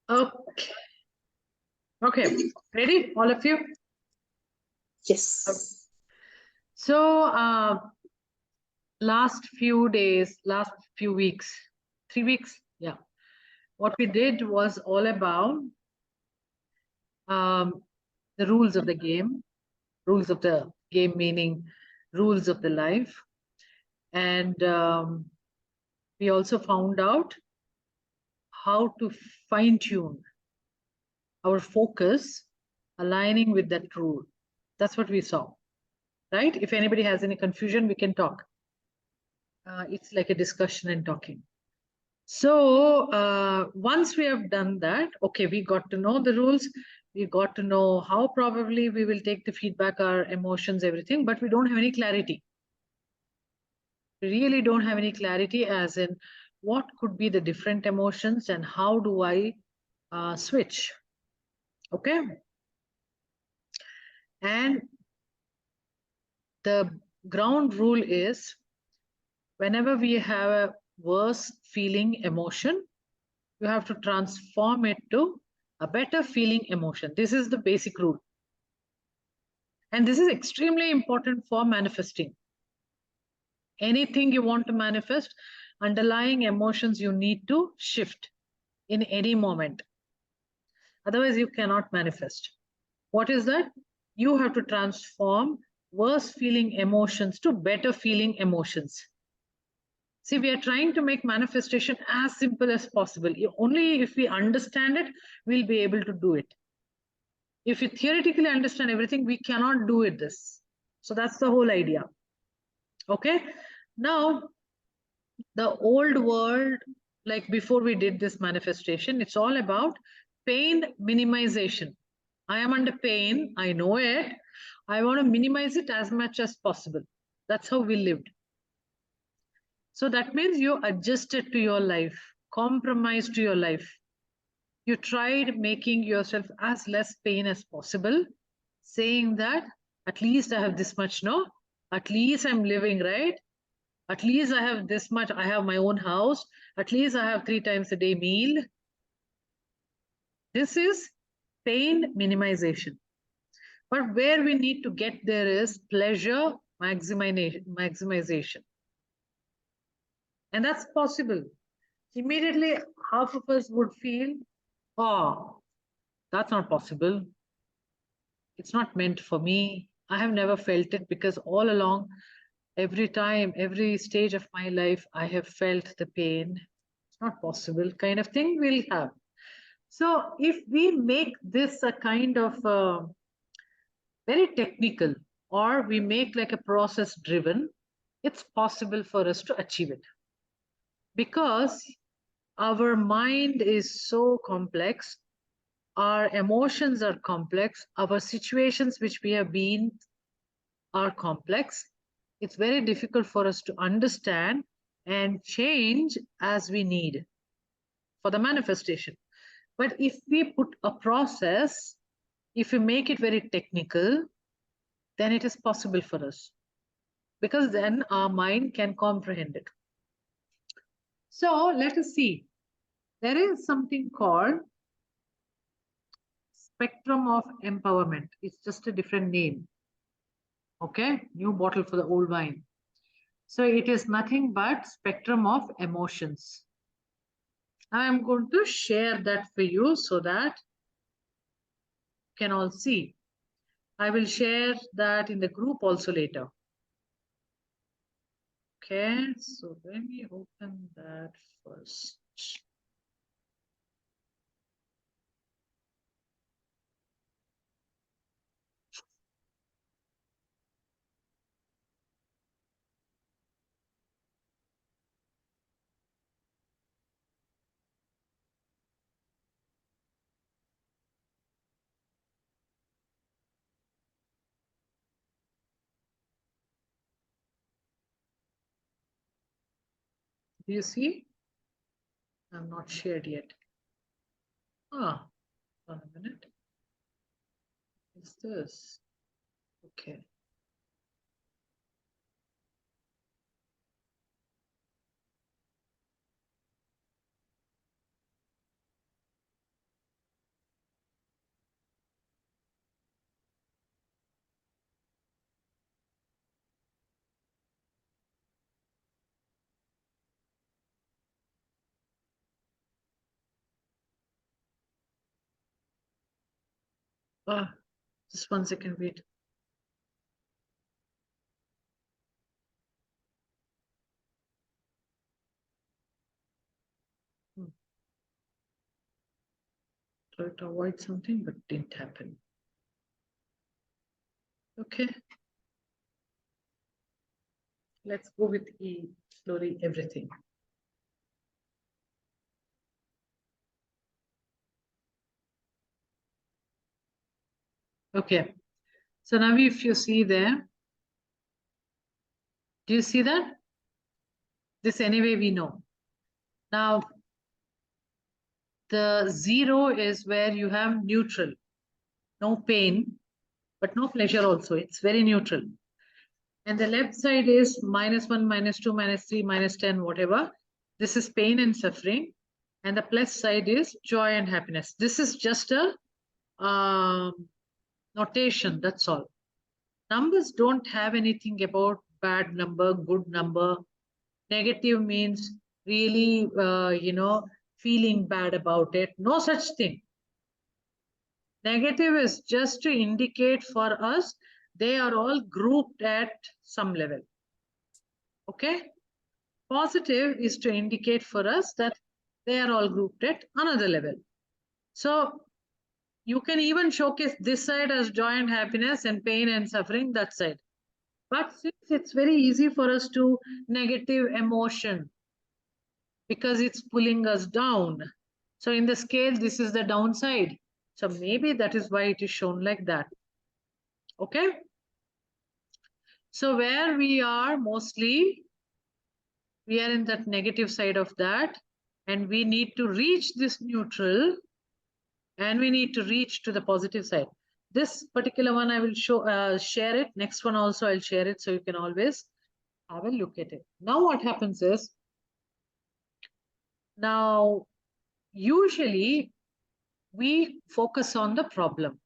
Okay. Okay. Ready, all of you? Yes. So, last few days, last few weeks, 3 weeks, yeah. What we did was all about um, the rules of the game, rules of the game meaning rules of the life, and we also found out how to fine tune our focus, aligning with that rule. That's what we saw, right? If anybody has any confusion, we can talk. It's like a discussion and talking. So once we have done that, okay, we got to know the rules. We got to know how probably we will take the feedback, our emotions, everything, but we don't have any clarity. We really don't have any clarity as in what could be the different emotions and how do I switch. Okay. And the ground rule is whenever we have a worse feeling emotion, you have to transform it to a better feeling emotion. This is the basic rule. And this is extremely important for manifesting. Anything you want to manifest, underlying emotions you need to shift in any moment. Otherwise, you cannot manifest. What is that? You have to transform worse feeling emotions to better feeling emotions. See, we are trying to make manifestation as simple as possible. Only if we understand it, we'll be able to do it. If you theoretically understand everything, we cannot do it this. So that's the whole idea. Okay. Now, the old world, like before we did this manifestation, it's all about pain minimization. I am under pain. I know it. I want to minimize it as much as possible. That's how we lived. So that means you adjusted to your life, compromised to your life. You tried making yourself as less pain as possible, saying that at least I have this much, no? At least I'm living, right? At least I have this much, I have my own house. At least I have 3 times a day meal. This is pain minimization. But where we need to get there is pleasure maximization. And that's possible. Immediately, half of us would feel, oh, that's not possible. It's not meant for me. I have never felt it because all along, every time, every stage of my life, I have felt the pain. It's not possible, kind of thing we'll have. So, if we make this a kind of very technical or we make like a process driven, it's possible for us to achieve it because our mind is so complex, our emotions are complex, our situations which we have been are complex. It's very difficult for us to understand and change as we need for the manifestation. But if we put a process, if we make it very technical, then it is possible for us because then our mind can comprehend it. So let us see. There is something called spectrum of empowerment. It's just a different name. Okay, new bottle for the old wine. So it is nothing but spectrum of emotions. I am going to share that for you so that you can all see. I will share that in the group also later. Okay, so let me open that first. Do you see? I'm not shared yet. Ah, 1 minute. Is this? Okay. Just 1 second, wait. Try to avoid something, but didn't happen. Okay. Let's go with E, slowly everything. Okay. So now if you see there, do you see that? This anyway we know. Now, the 0 is where you have neutral, no pain, but no pleasure also. It's very neutral. And the left side is -1, -2, -3, -10, whatever. This is pain and suffering. And the plus side is joy and happiness. This is just a notation, that's all. Numbers don't have anything about bad number, good number. Negative means really, feeling bad about it. No such thing. Negative is just to indicate for us, they are all grouped at some level. Okay? Positive is to indicate for us that they are all grouped at another level. So you can even showcase this side as joy and happiness and pain and suffering, that side. But since it's very easy for us to negative emotion because it's pulling us down. So in the scale, this is the downside. So maybe that is why it is shown like that. Okay. So where we are mostly, we are in that negative side of that, and we need to reach this neutral, and we need to reach to the positive side. This particular one I will share it. Next one also I'll share it, so you can always have a look at it. Now what happens is, now usually we focus on the problem,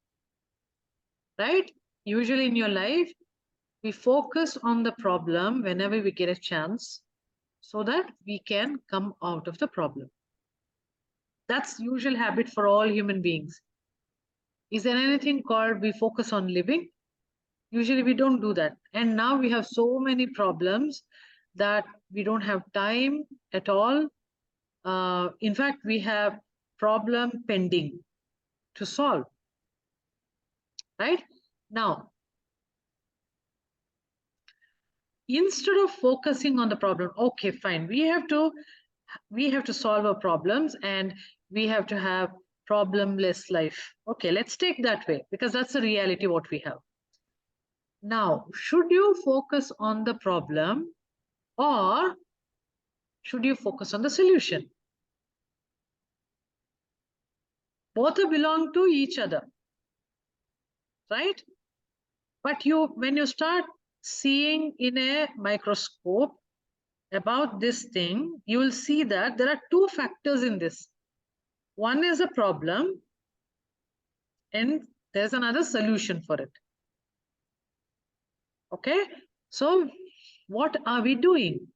right? Usually in your life, we focus on the problem whenever we get a chance so that we can come out of the problem. That's usual habit for all human beings. Is there anything called we focus on living? Usually we don't do that. And now we have so many problems that we don't have time at all. In fact, we have problem pending to solve. Right? Now, instead of focusing on the problem, okay, fine, we have to solve our problems and we have to have problemless life. Okay, let's take that way because that's the reality what we have. Now, should you focus on the problem or should you focus on the solution? Both belong to each other, right? But when you start seeing in a microscope about this thing, you will see that there are two factors in this. One is a problem and there's another solution for it. Okay, so what are we doing?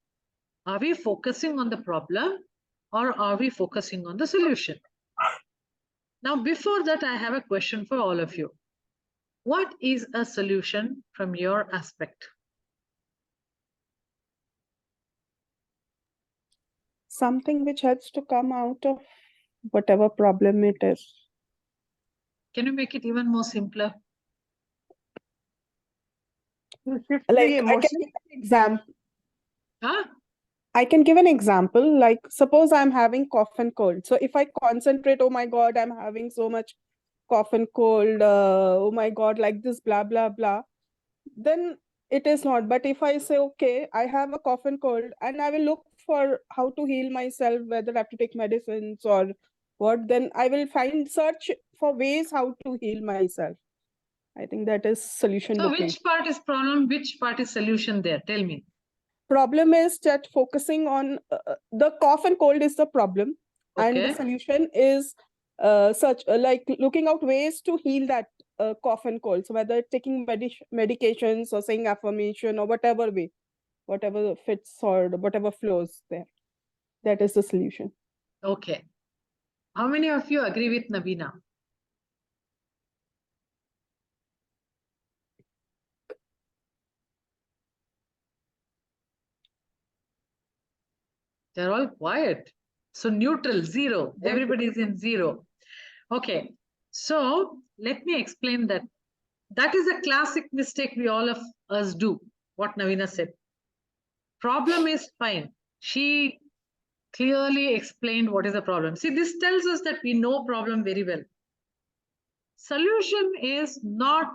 Are we focusing on the problem or are we focusing on the solution? Now, before that, I have a question for all of you. What is a solution from your aspect? Something which helps to come out of whatever problem it is. Can you make it even more simpler? Like, I can give an example. Huh? I can give an example. Like, suppose I'm having cough and cold. So if I concentrate, oh my God, I'm having so much cough and cold. Oh my God, like this, blah, blah, blah. Then it is not. But if I say, okay, I have a cough and cold and I will look for how to heal myself, whether I have to take medicines or what, then I will search for ways how to heal myself. I think that is solution So looking. which part is problem, which part is solution there? Tell me. Problem is that focusing on the cough and cold is the problem. Okay. And the solution is like looking out ways to heal that cough and cold. So whether taking medications or saying affirmation or whatever way, whatever fits or whatever flows there. That is the solution. Okay. How many of you agree with Navina? They're all quiet. So neutral, zero. Everybody is in zero. Okay. So let me explain that. That is a classic mistake we all of us do. What Navina said. Problem is fine. She clearly explained what is the problem. See, this tells us that we know problem very well. Solution is not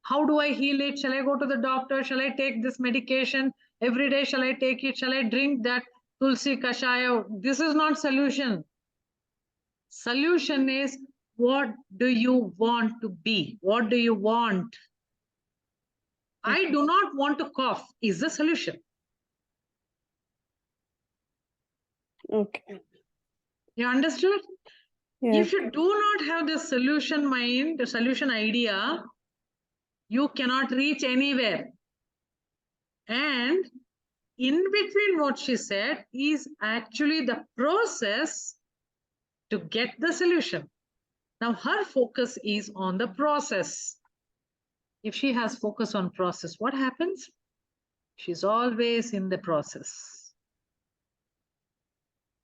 how do I heal it? Shall I go to the doctor? Shall I take this medication every day? Shall I take it? Shall I drink that tulsi kashaya? This is not solution. Solution is what do you want to be? What do you want? I do not want to cough is the solution. Okay. You understood? Yes. If you do not have the solution mind, the solution idea, you cannot reach anywhere. And in between what she said is actually the process to get the solution. Now her focus is on the process. If she has focus on process, what happens? She's always in the process.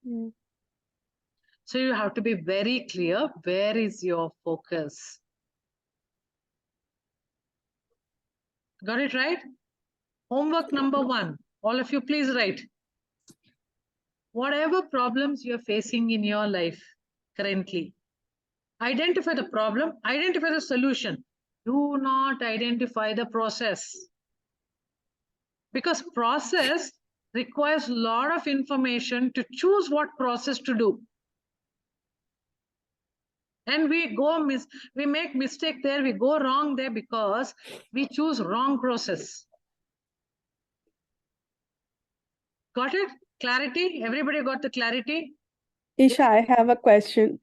Mm. So you have to be very clear, where is your focus? Got it right? Homework number 1. All of you please write. Whatever problems you're facing in your life currently, identify the problem, identify the solution. Do not identify the process. Because process requires a lot of information to choose what process to do. And we make mistake there, we go wrong there because we choose wrong process. Got it? Clarity? Everybody got the clarity? Isha, I have a question.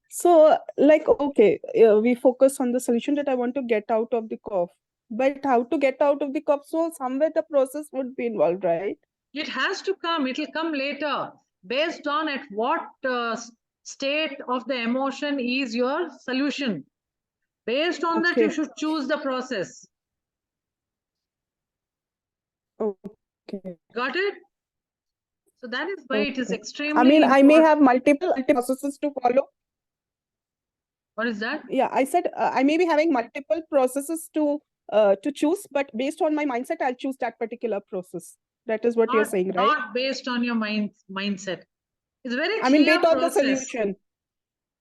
So, like, okay, we focus on the solution that I want to get out of the cough. But how to get out of the cough? So somewhere the process would be involved, right? It has to come. It will come later. Based on at what state of the emotion is your solution. Based on that, you should choose the process. Okay. Got it? So that is why it is extremely I mean, important. I may have multiple processes to follow. What is that? Yeah, I said I may be having multiple processes to choose, but based on my mindset, I'll choose that particular process. That is what you're saying, right? Not based on your mindset. It's very clear I mean, based on the process. solution.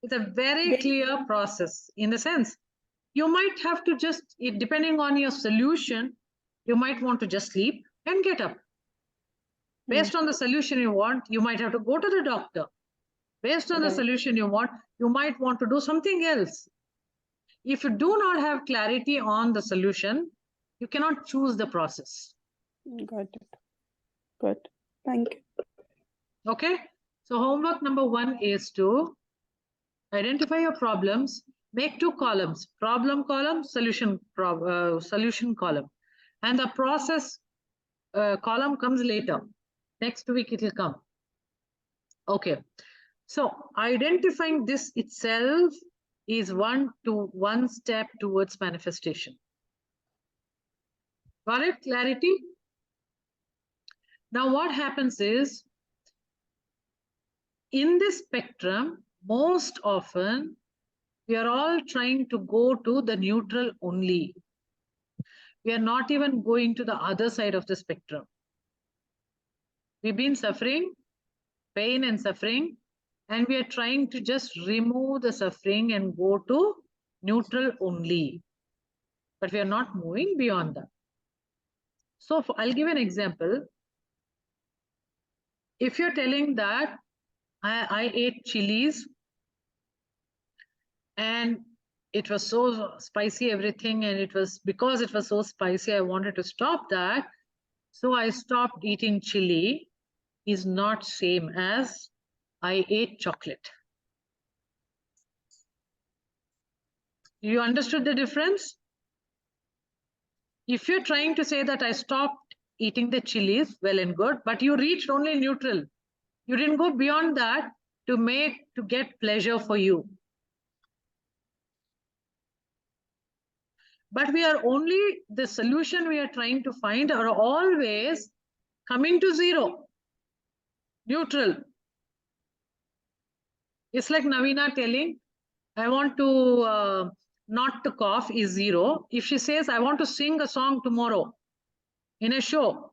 It's a very clear process in the sense you might have to just, depending on your solution, you might want to just sleep and get up. Based on the solution you want, you might have to go to the doctor. Based on the solution you want, you might want to do something else. If you do not have clarity on the solution, you cannot choose the process. Got it. Good. Thank you. Okay. So homework number 1 is to identify your problems, make 2 columns, problem column, solution column. And the process column comes later. Next week it will come. Okay. So identifying this itself is one step towards manifestation. Got it? Clarity? Now what happens is, in this spectrum, most often, we are all trying to go to the neutral only. We are not even going to the other side of the spectrum. We've been suffering, pain and suffering, and we are trying to just remove the suffering and go to neutral only. But we are not moving beyond that. So I'll give an example. If you're telling that I ate chilies and it was so spicy, everything, and because it was so spicy, I wanted to stop that. So I stopped eating chili is not same as I ate chocolate. You understood the difference? If you're trying to say that I stopped eating the chilies, well and good, but you reached only neutral. You didn't go beyond that to get pleasure for you. But the solution we are trying to find are always coming to zero. Neutral. It's like Navina telling, I want to not to cough is 0. If she says, I want to sing a song tomorrow in a show,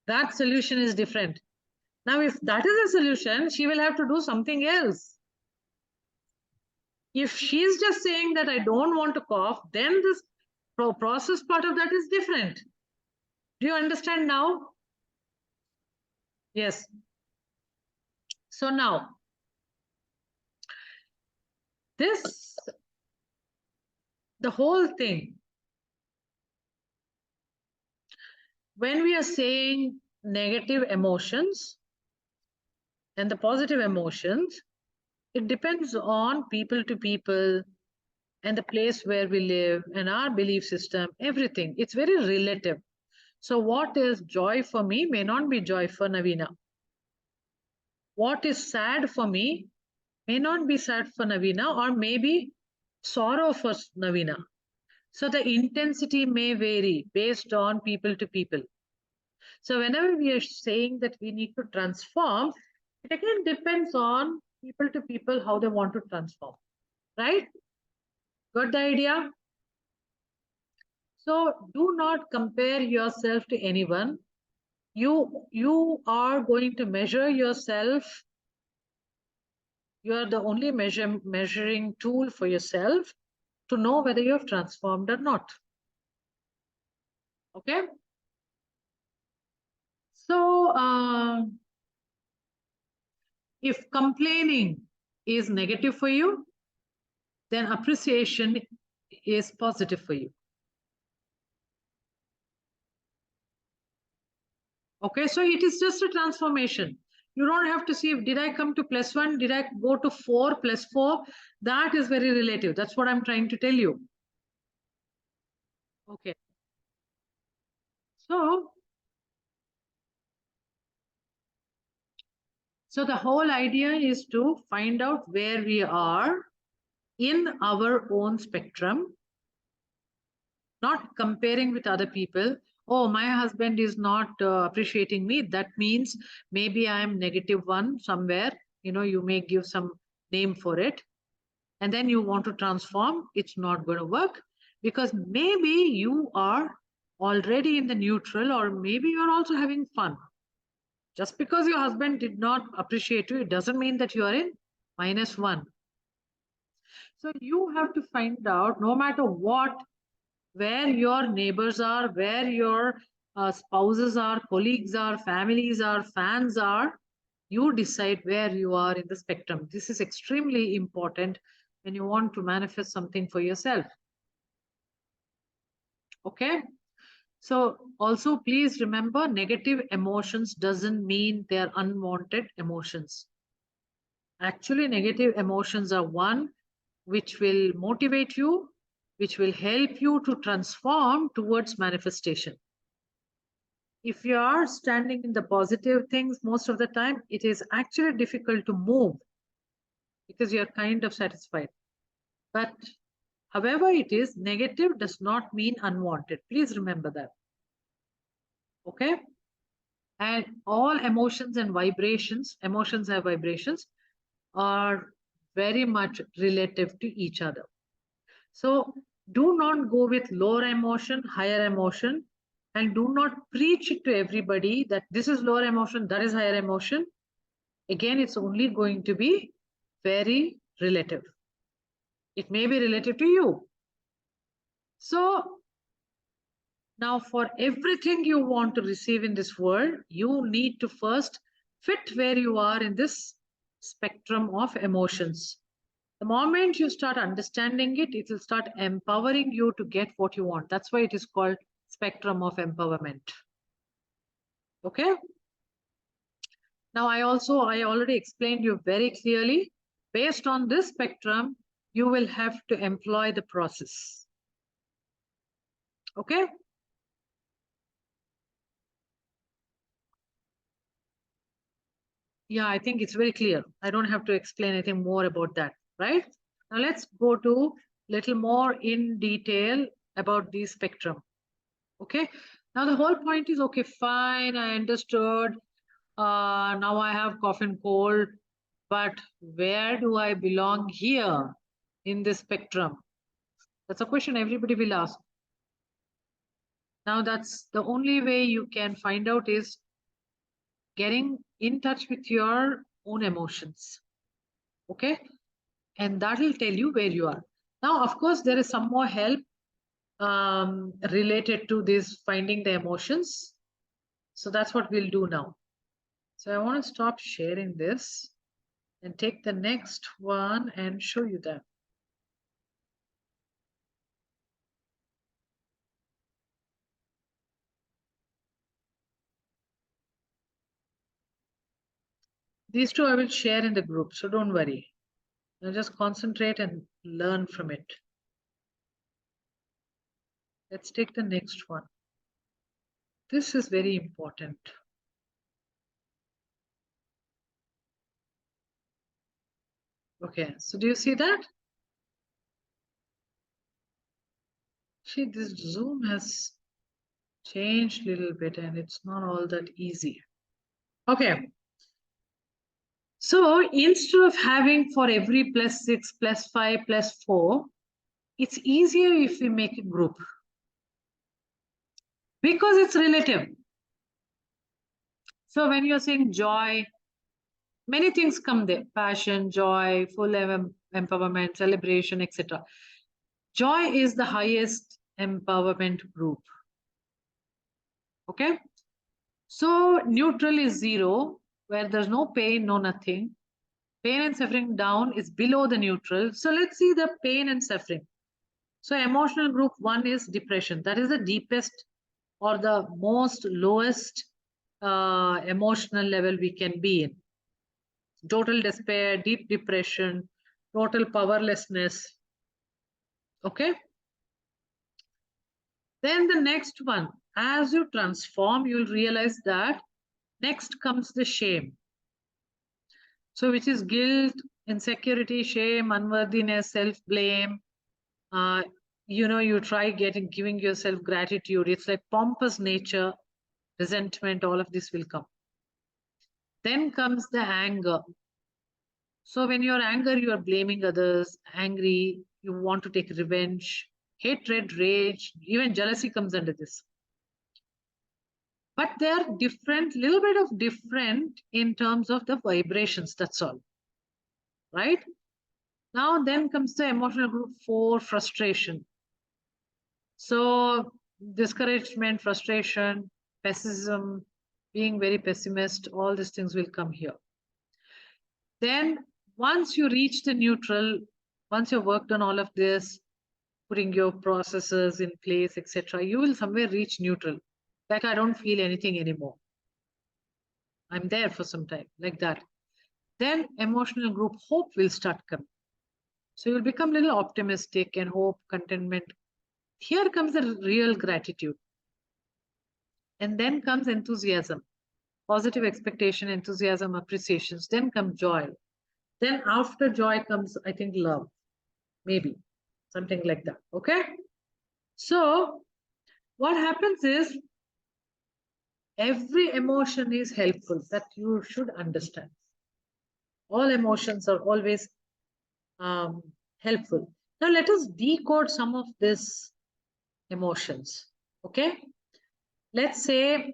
that solution is different. Now, if that is a solution, she will have to do something else. If she's just saying that I don't want to cough, then this process part of that is different. Do you understand now? Yes. So now, the whole thing, when we are saying negative emotions and the positive emotions, it depends on people to people and the place where we live and our belief system, everything. It's very relative. So what is joy for me may not be joy for Navina. What is sad for me may not be sad for Navina, or maybe sorrow for Navina. So the intensity may vary based on people to people. So whenever we are saying that we need to transform, it again depends on people to people how they want to transform, right? Got the idea? So do not compare yourself to anyone. You are going to measure yourself. You are the only measuring tool for yourself to know whether you have transformed or not. Okay? So if complaining is negative for you, then appreciation is positive for you. Okay, so it is just a transformation. You don't have to see, did I come to +1? Did I go to 4 + 4? That is very relative. That's what I'm trying to tell you. Okay. So the whole idea is to find out where we are in our own spectrum, not comparing with other people. Oh, my husband is not appreciating me. That means maybe I'm -1 somewhere. You know, you may give some name for it. And then you want to transform. It's not going to work because maybe you are already in the neutral, or maybe you're also having fun. Just because your husband did not appreciate you, it doesn't mean that you are in -1. So you have to find out, no matter what, where your neighbors are, where your spouses are, colleagues are, families are, fans are, you decide where you are in the spectrum. This is extremely important when you want to manifest something for yourself. Okay? So also please remember, negative emotions doesn't mean they're unwanted emotions. Actually, negative emotions are one which will motivate you, which will help you to transform towards manifestation. If you are standing in the positive things most of the time, it is actually difficult to move because you're kind of satisfied. But however it is, negative does not mean unwanted. Please remember that. Okay? And all emotions and vibrations, emotions have vibrations, are very much relative to each other. So do not go with lower emotion, higher emotion, and do not preach it to everybody that this is lower emotion, that is higher emotion. Again, it's only going to be very relative. It may be relative to you. So now for everything you want to receive in this world, you need to first fit where you are in this spectrum of emotions. The moment you start understanding it, it will start empowering you to get what you want. That's why it is called spectrum of empowerment. Okay? Now, I already explained you very clearly. Based on this spectrum, you will have to employ the process. Okay? Yeah, I think it's very clear. I don't have to explain anything more about that, right? Now let's go to little more in detail about the spectrum. Okay, Now the whole point is, okay, fine, I understood. Now I have cough and cold, but where do I belong here in this spectrum? That's a question everybody will ask. Now that's the only way you can find out is getting in touch with your own emotions. Okay. And that will tell you where you are. Now, of course, there is some more help related to this finding the emotions. So that's what we'll do now. So I want to stop sharing this and take the next one and show you that. These two I will share in the group, so don't worry. Now just concentrate and learn from it. Let's take the next one. This is very important. Okay, so do you see that? See, this Zoom has changed a little bit and it's not all that easy. Okay. So instead of having for every +6, +5, +4, it's easier if we make a group. Because it's relative. So when you're saying joy, many things come there. Passion, joy, full empowerment, celebration, etc. Joy is the highest empowerment group. Okay. So neutral is 0, where there's no pain, no nothing. Pain and suffering down is below the neutral. So let's see the pain and suffering. So emotional group 1 is depression. That is the deepest or the most lowest emotional level we can be in. Total despair, deep depression, total powerlessness. Okay. Then the next one, as you transform, you'll realize that next comes the shame. So which is guilt, insecurity, shame, unworthiness, self-blame. You try giving yourself gratitude. It's like pompous nature, resentment, all of this will come. Then comes the anger. So when you're angry, you are blaming others, angry, you want to take revenge, hatred, rage, even jealousy comes under this. But they are different, little bit of different in terms of the vibrations, that's all. Right? Now then comes the emotional group 4, frustration. So discouragement, frustration, pessimism, being very pessimist, all these things will come here. Then once you reach the neutral, once you've worked on all of this, putting your processes in place, etc., you will somewhere reach neutral. Like I don't feel anything anymore. I'm there for some time, like that. Then emotional group hope will start coming. So you'll become a little optimistic and hope, contentment. Here comes the real gratitude. And then comes enthusiasm, positive expectation, enthusiasm, appreciations. Then comes joy. Then after joy comes, I think, love. Maybe something like that. Okay. So what happens is every emotion is helpful, that you should understand. All emotions are always helpful. Now let us decode some of these emotions. Okay. Let's say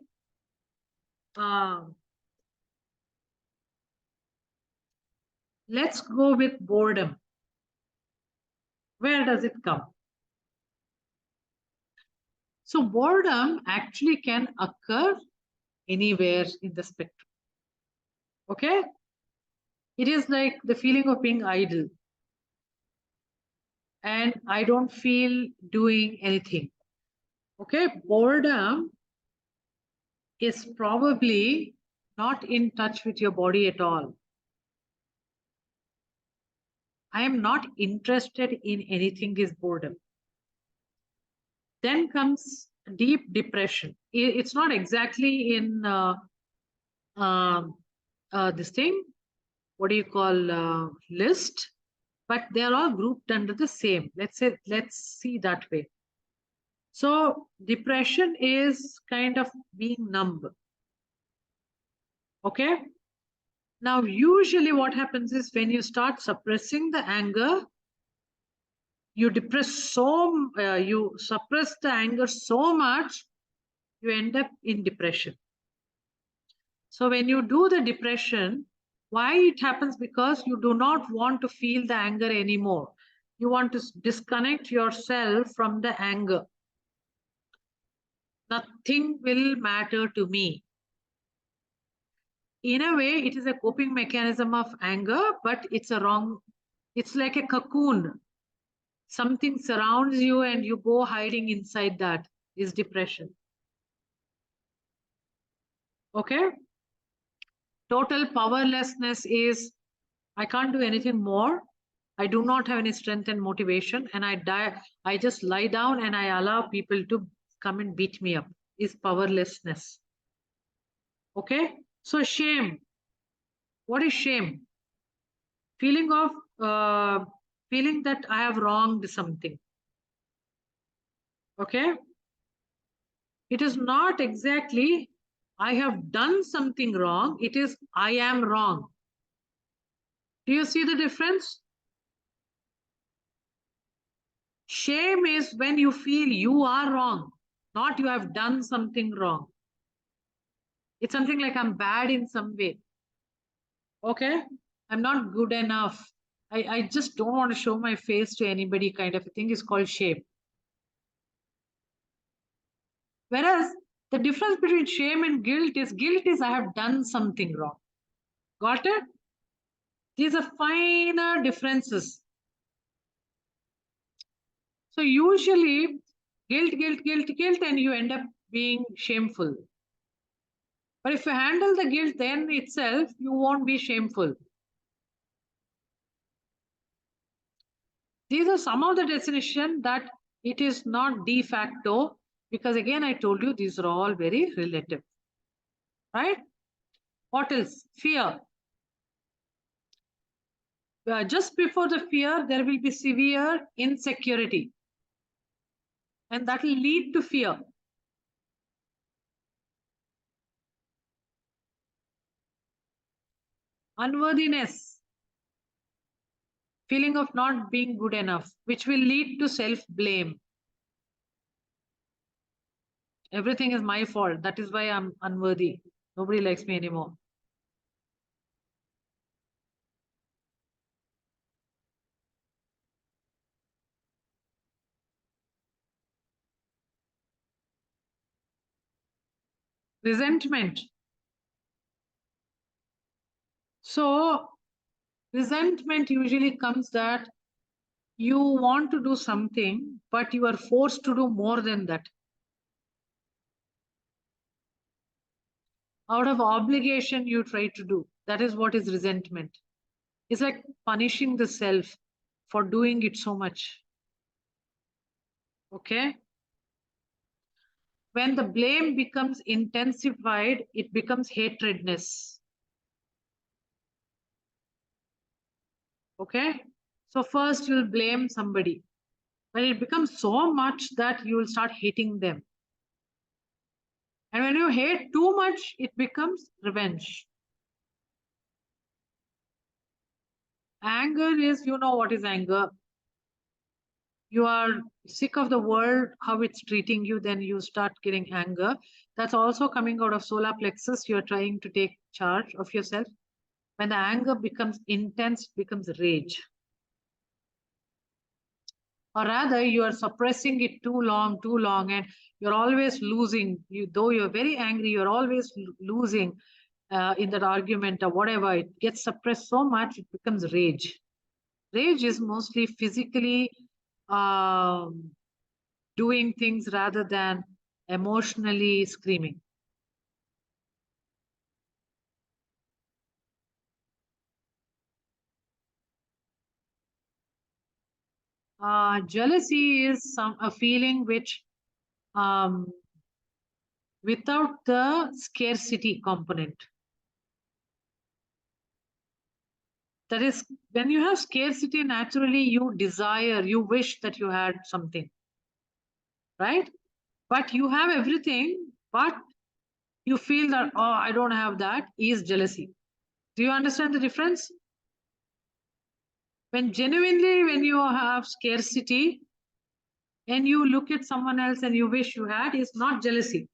let's go with boredom. Where does it come? So boredom actually can occur anywhere in the spectrum. Okay. It is like the feeling of being idle. And I don't feel doing anything. Okay. Boredom is probably not in touch with your body at all. I am not interested in anything is boredom. Then comes deep depression. It's not exactly in this thing, what do you call, list, but they are all grouped under the same. Let's see that way. So depression is kind of being numb. Okay. Now, usually what happens is when you start suppressing the anger, you you suppress the anger so much, you end up in depression. So when you do the depression, why it happens? Because you do not want to feel the anger anymore. You want to disconnect yourself from the anger. Nothing will matter to me. In a way, it is a coping mechanism of anger, but it's like a cocoon. Something surrounds you and you go hiding inside that is depression. Okay. Total powerlessness is, I can't do anything more. I do not have any strength and motivation, and I just lie down and I allow people to come and beat me up, is powerlessness. Okay. So shame. What is shame? Feeling that I have wronged something. Okay. It is not exactly I have done something wrong. It is I am wrong. Do you see the difference? Shame is when you feel you are wrong, not you have done something wrong. It's something like I'm bad in some way. Okay. I'm not good enough. I just don't want to show my face to anybody, kind of a thing is called shame. Whereas the difference between shame and guilt is I have done something wrong. Got it? These are finer differences. So usually guilt, and you end up being shameful. But if you handle the guilt, then itself, you won't be shameful. These are some of the definition that it is not de facto, because again, I told you, these are all very relative. Right? What else? Fear. Just before the fear, there will be severe insecurity. And that will lead to fear. Unworthiness. Feeling of not being good enough, which will lead to self-blame. Everything is my fault. That is why I'm unworthy. Nobody likes me anymore. Resentment. So resentment usually comes that you want to do something, but you are forced to do more than that. Out of obligation, you try to do. That is what is resentment. It's like punishing the self for doing it so much. Okay. When the blame becomes intensified, it becomes hatredness. Okay. So first you'll blame somebody. When it becomes so much that you will start hating them. And when you hate too much, it becomes revenge. Anger is, you know what is anger. You are sick of the world, how it's treating you, then you start getting anger. That's also coming out of solar plexus. You're trying to take charge of yourself. When the anger becomes intense, it becomes rage. Or rather, you are suppressing it too long, and you're always losing. Though you're very angry, you're always losing in that argument or whatever. It gets suppressed so much, it becomes rage. Rage is mostly physically doing things rather than emotionally screaming. Jealousy is a feeling which, without the scarcity component. That is, when you have scarcity, naturally you desire, you wish that you had something, right? But you have everything, but you feel that, oh, I don't have that, is jealousy. Do you understand the difference? When genuinely, when you have scarcity and you look at someone else and you wish you had, is not jealousy.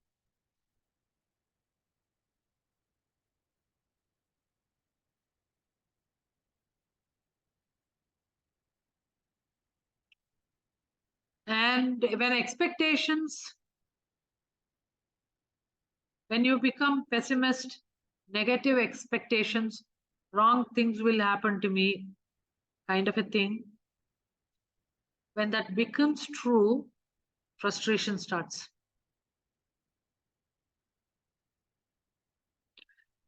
And when expectations, when you become pessimist, negative expectations, wrong things will happen to me, kind of a thing, when that becomes true, frustration starts.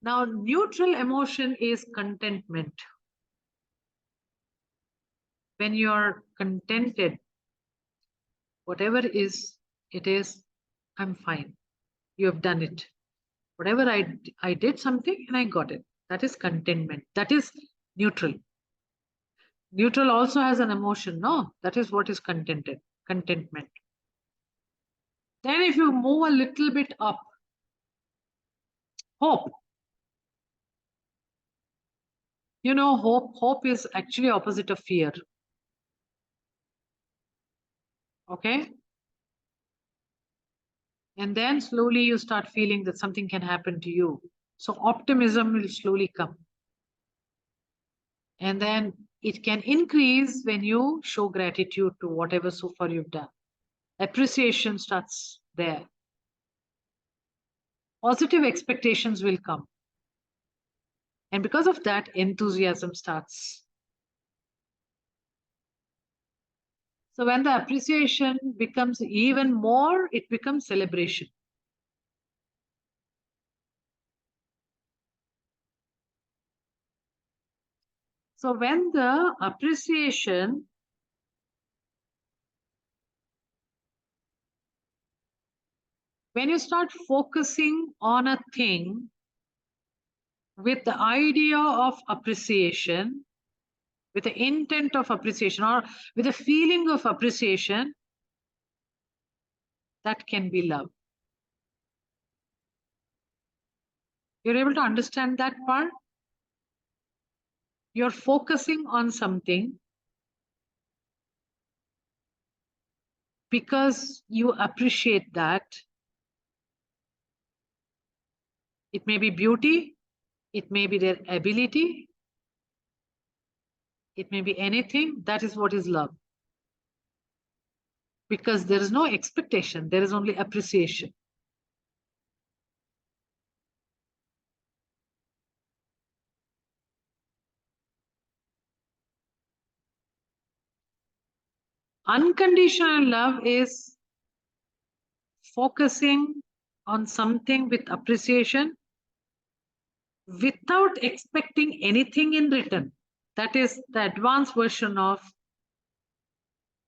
Now, neutral emotion is contentment. When you're contented, whatever is, it is, I'm fine. You have done it. Whatever I did something and I got it. That is contentment. That is neutral. Neutral also has an emotion. No, that is what is contentment. Then if you move a little bit up, hope. You know, hope is actually opposite of fear. Okay. And then slowly you start feeling that something can happen to you. So optimism will slowly come. And then it can increase when you show gratitude to whatever so far you've done. Appreciation starts there. Positive expectations will come. And because of that, enthusiasm starts. So when the appreciation becomes even more, it becomes celebration. So when the appreciation when you start focusing on a thing with the idea of appreciation, with the intent of appreciation, or with a feeling of appreciation, that can be love. You're able to understand that part? You're focusing on something because you appreciate that. It may be beauty, it may be their ability, it may be anything. That is what is love. Because there is no expectation, there is only appreciation. Unconditional love is focusing on something with appreciation without expecting anything in return. That is the advanced version of.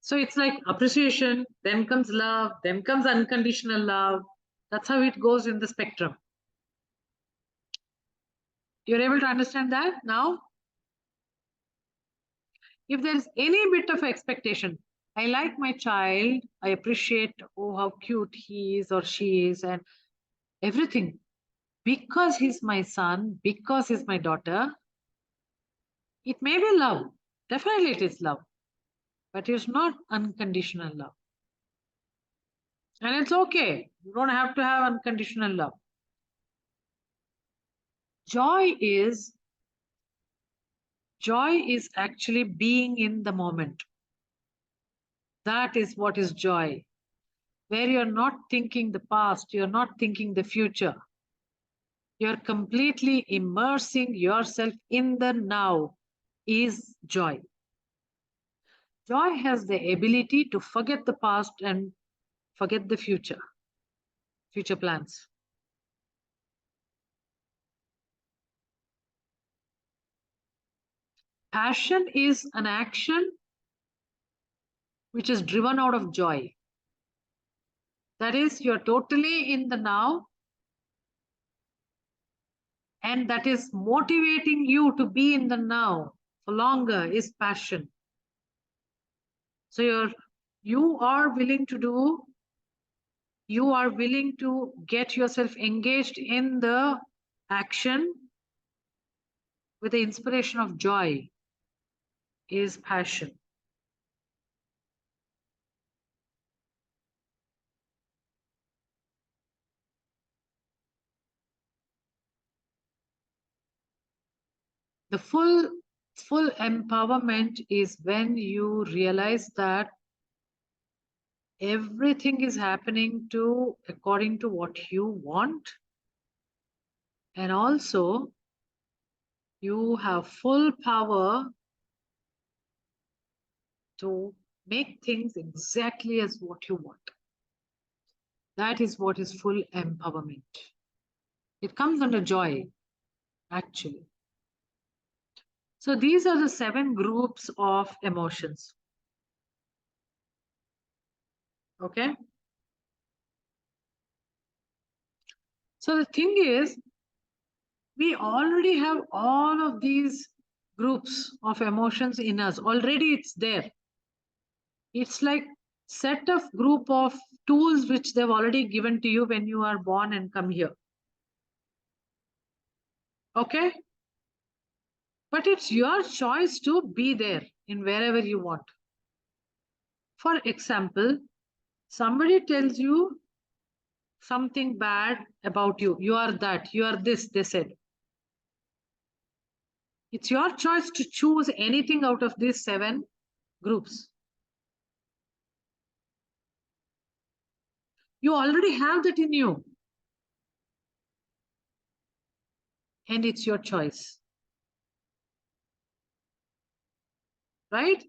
So it's like appreciation, then comes love, then comes unconditional love. That's how it goes in the spectrum. You're able to understand that now? If there's any bit of expectation, I like my child, I appreciate, oh, how cute he is or she is, and everything. Because he's my son, because he's my daughter, it may be love. Definitely it is love. But it's not unconditional love. And it's okay. You don't have to have unconditional love. Joy is actually being in the moment. That is what is joy. Where you're not thinking the past, you're not thinking the future. You're completely immersing yourself in the now is joy. Joy has the ability to forget the past and forget the future plans. Passion is an action which is driven out of joy. That is, you're totally in the now, and that is motivating you to be in the now for longer is passion. So you are willing to do you are willing to get yourself engaged in the action with the inspiration of joy is passion. The full empowerment is when you realize that everything is happening according to what you want, and also you have full power to make things exactly as what you want. That is what is full empowerment. It comes under joy, actually. So these are the 7 groups of emotions. Okay. So the thing is, we already have all of these groups of emotions in us. Already it's there. It's like set of group of tools which they've already given to you when you are born and come here. Okay. But it's your choice to be there in wherever you want. For example, somebody tells you something bad about you. You are that, you are this, they said. It's your choice to choose anything out of these 7 groups. You already have that in you. And it's your choice. Right?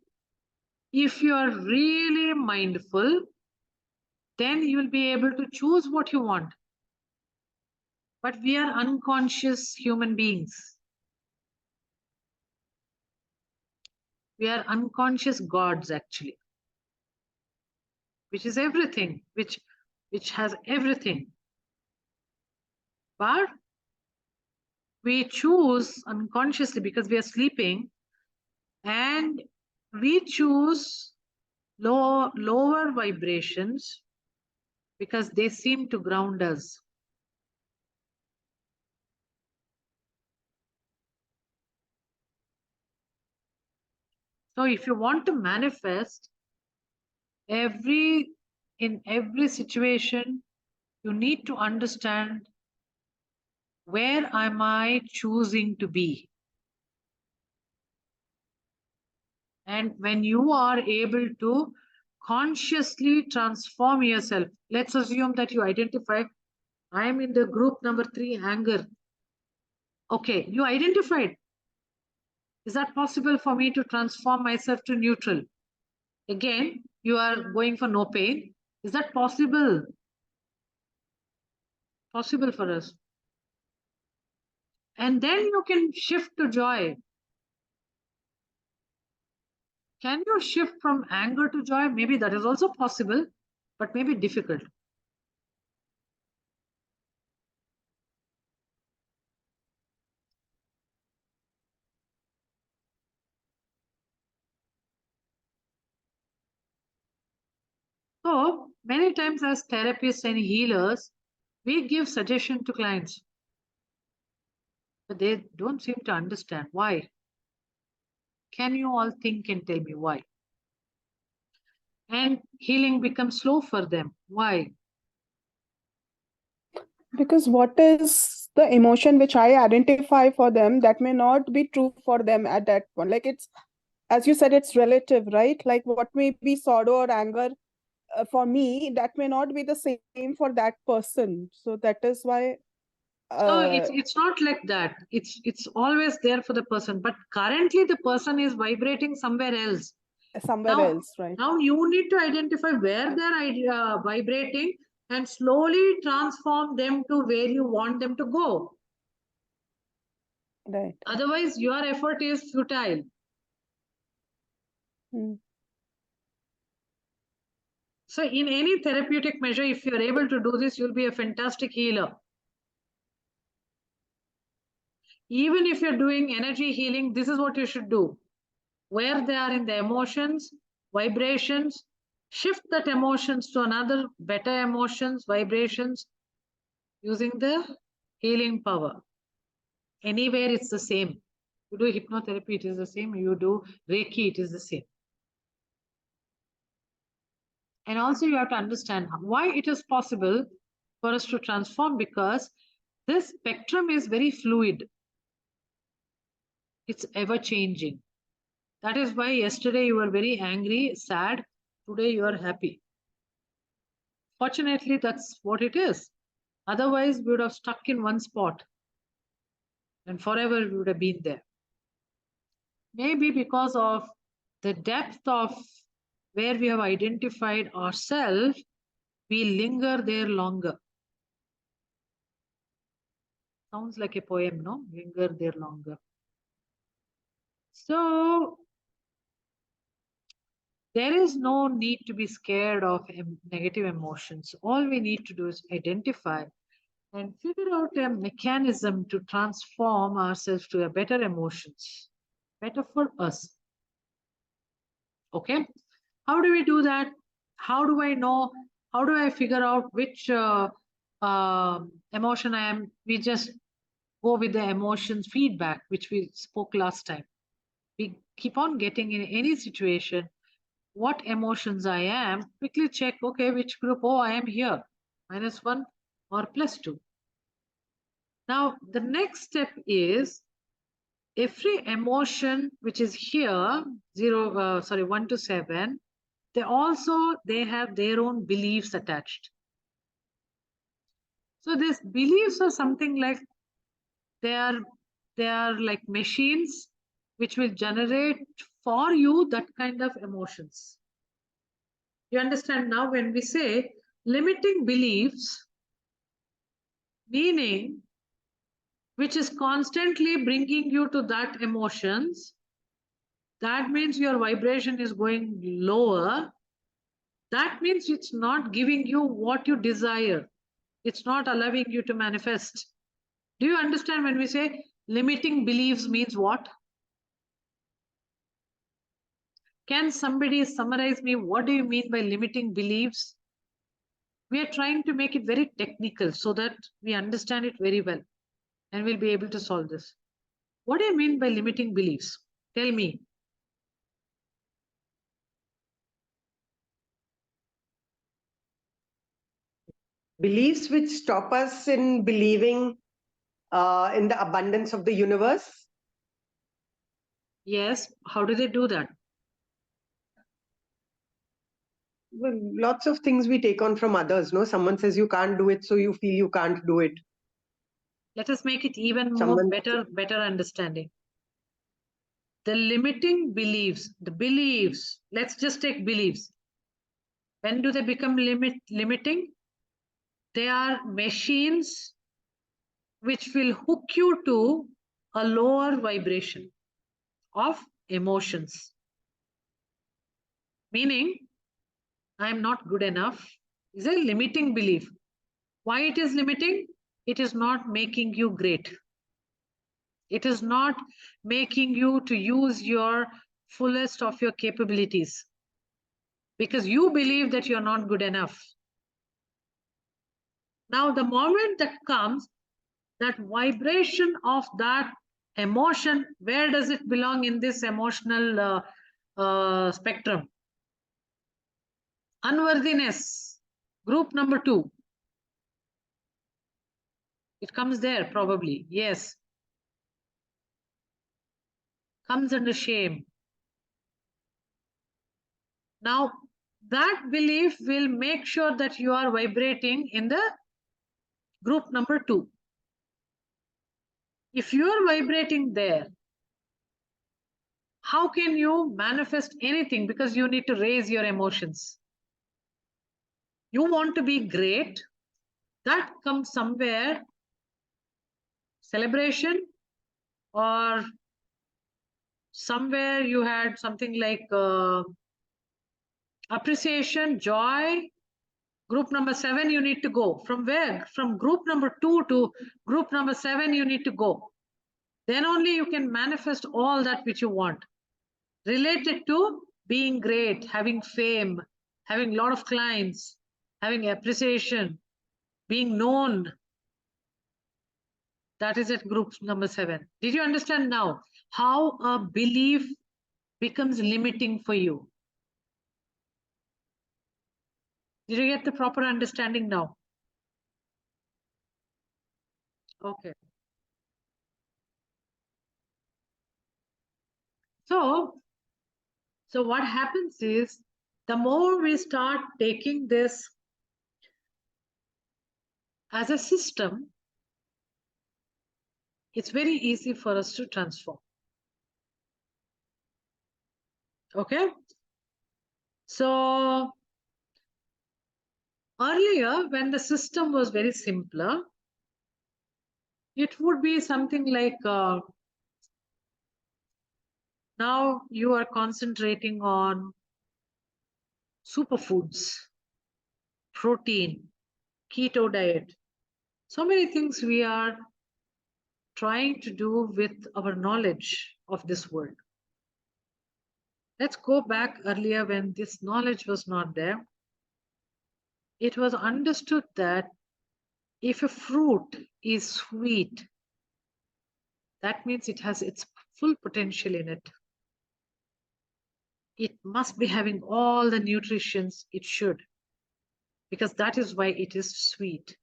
If you are really mindful, then you will be able to choose what you want. But we are unconscious human beings. We are unconscious gods, actually, which is everything, which has everything. But we choose unconsciously because we are sleeping, and we choose lower vibrations because they seem to ground us. So if you want to manifest in every situation, you need to understand, where am I choosing to be? And when you are able to consciously transform yourself, let's assume that you identify, I am in the group number 3, anger. Okay, you identified. Is that possible for me to transform myself to neutral? Again, you are going for no pain. Is that possible? Possible for us. And then you can shift to joy. Can you shift from anger to joy? Maybe that is also possible, but maybe difficult. So many times as therapists and healers, we give suggestion to clients, but they don't seem to understand why. Can you all think and tell me why? And healing becomes slow for them. Why? Because what is the emotion which I identify for them, that may not be true for them at that point. Like, it's, as you said, it's relative, right? Like what may be sorrow or anger for me, that may not be the same for that person. So that is why So it's not like that. It's always there for the person, but currently the person is vibrating somewhere else. somewhere else, right? Now you need to identify where they're vibrating and slowly transform them to where you want them to go. Right. Otherwise, your effort is futile. So in any therapeutic measure, if you're able to do this, you'll be a fantastic healer. Even if you're doing energy healing, this is what you should do. Where they are in the emotions, vibrations, shift that emotions to another better emotions, vibrations, using the healing power. Anywhere it's the same. You do hypnotherapy, it is the same. You do Reiki, it is the same. And also you have to understand why it is possible for us to transform, because this spectrum is very fluid. It's ever changing. That is why yesterday you were very angry, sad. Today you are happy. Fortunately, that's what it is. Otherwise, we would have stuck in one spot and forever we would have been there. Maybe because of the depth of where we have identified ourselves, we linger there longer. Sounds like a poem, no? Linger there longer. So there is no need to be scared of negative emotions. All we need to do is identify and figure out a mechanism to transform ourselves to a better emotions, better for us. Okay, how do we do that? How do I know? How do I figure out which emotion I am? We just go with the emotions feedback, which we spoke last time. We keep on getting in any situation what emotions I am, quickly check, okay, which group? Oh, I am here, -1 or +2. Now, the next step is every emotion which is here, 1 to 7, they have their own beliefs attached. So these beliefs are something like they are like machines which will generate for you that kind of emotions. You understand now when we say limiting beliefs, meaning which is constantly bringing you to that emotions, that means your vibration is going lower. That means it's not giving you what you desire. It's not allowing you to manifest. Do you understand when we say limiting beliefs means what? Can somebody summarize me what do you mean by limiting beliefs? We are trying to make it very technical so that we understand it very well and we'll be able to solve this. What do you mean by limiting beliefs? Tell me. Beliefs which stop us in believing in the abundance of the universe. Yes, how do they do that? Well, lots of things we take on from others. No, someone says you can't do it, so you feel you can't do it. Let us make it even more Someone, better understanding. The limiting beliefs, the beliefs, let's just take beliefs. When do they become limiting? They are machines which will hook you to a lower vibration of emotions. Meaning, I am not good enough is a limiting belief. Why it is limiting? It is not making you great. It is not making you to use your fullest of your capabilities because you believe that you're not good enough. Now, the moment that comes, that vibration of that emotion, where does it belong in this emotional spectrum? Unworthiness, group number 2. It comes there probably, yes. Comes under shame. Now, that belief will make sure that you are vibrating in the group number 2. If you are vibrating there, how can you manifest anything? Because you need to raise your emotions. You want to be great. That comes somewhere, celebration, or somewhere you had something like appreciation, joy. Group number 7, you need to go. From where? From group number 2 to group number 7, you need to go. Then only you can manifest all that which you want. Related to being great, having fame, having a lot of clients, having appreciation, being known. That is at group number 7. Did you understand now how a belief becomes limiting for you? Did you get the proper understanding now? Okay. So what happens is, the more we start taking this as a system, it's very easy for us to transform. Okay. So earlier, when the system was very simpler, it would be something like, now you are concentrating on superfoods, protein, keto diet. So many things we are trying to do with our knowledge of this world. Let's go back earlier when this knowledge was not there. It was understood that if a fruit is sweet, that means it has its full potential in it. It must be having all the nutritions it should, because that is why it is sweet.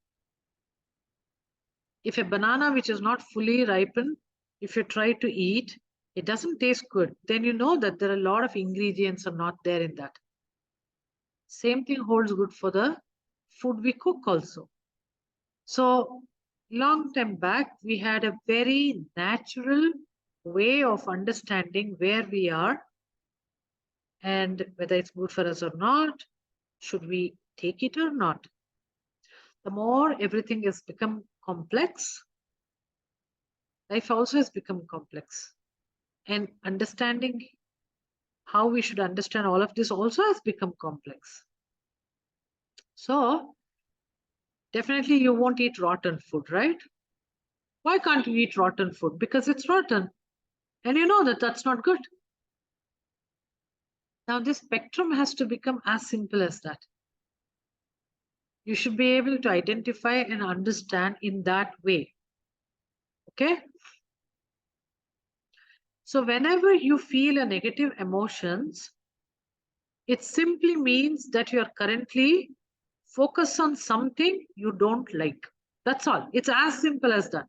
If a banana which is not fully ripened, if you try to eat, it doesn't taste good, then you know that there are a lot of ingredients are not there in that. Same thing holds good for the food we cook also. So long time back, we had a very natural way of understanding where we are and whether it's good for us or not, should we take it or not. The more everything has become complex, life also has become complex. And understanding how we should understand all of this also has become complex. So definitely you won't eat rotten food, right? Why can't you eat rotten food? Because it's rotten. And you know that that's not good. Now this spectrum has to become as simple as that. You should be able to identify and understand in that way. Okay? So whenever you feel a negative emotions, it simply means that you are currently focused on something you don't like. That's all. It's as simple as that.